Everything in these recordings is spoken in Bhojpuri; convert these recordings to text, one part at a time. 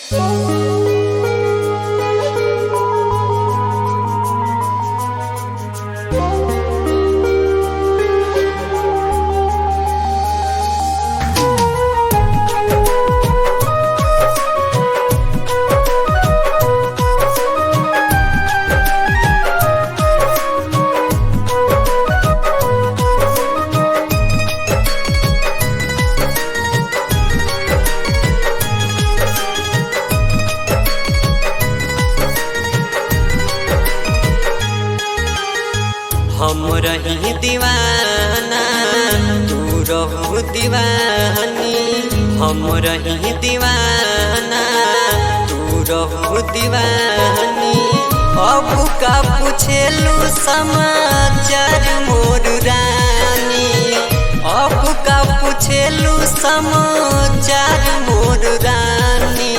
हम रही दीवाना तू रहू दीवानी, हम रही दीवाना तू रहू दीवानी। अब का पूछेलू समाचार मोर रानी, अब का पूछेलू समाचार मोर रानी।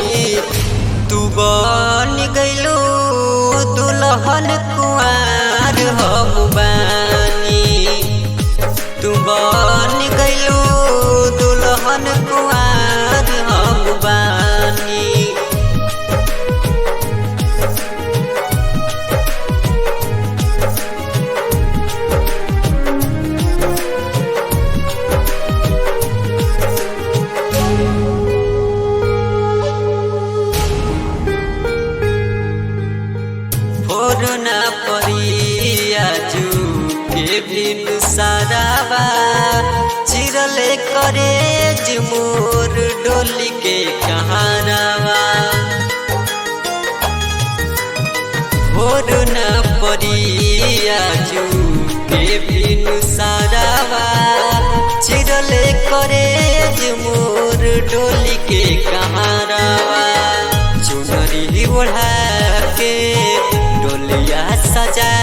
तू बन गइलू दुल्हन कुंवार हम बानी, तू बन गइलू दुल्हन कुंवार हम बानी। फोरना परिया जू के बिनु साराबा, चिरले करे मोर डोली के कहारावा। फोरना परिया जू के बिनु साराबा, चिरले करे मोर डोली के कहारावा। चुनरी ओढ़ा के डोलिया सजा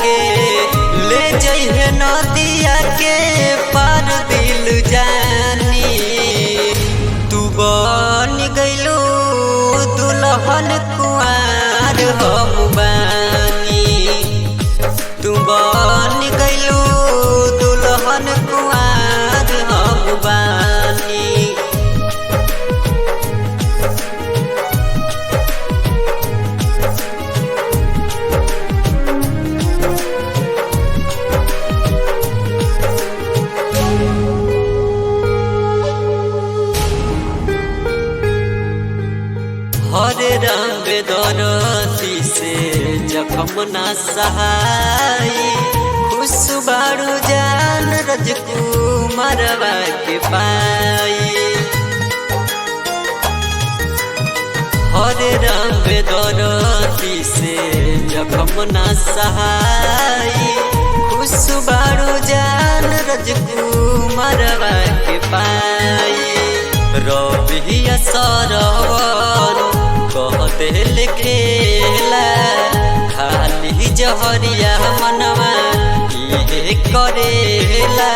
के ले जइहे नदिया के पार दिल जानी। तू बन गइलू दुल्हन कुंवार हम बानी, तू बन गइलू दुल्हन कुंवार हम बानी। हरे रंग दरती से जखम ना सहाई, खुश बारू जान राजकुमारवा के पाई। हरे रंग दरती से जखम ना सहाई, खुश बारू जान राजकुमारवा के पाई। रबिया सरवन कहते लिखेला, खाली जहरिया मनवा ये करेला।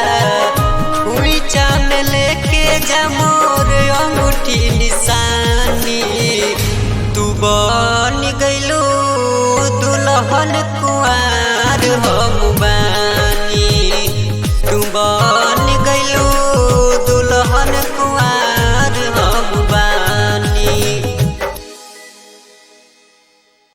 उइचा में लेके जा मोर अंगूठी निशानी। तू बन गइलू दुल्हन कुंवार हम बानी, तू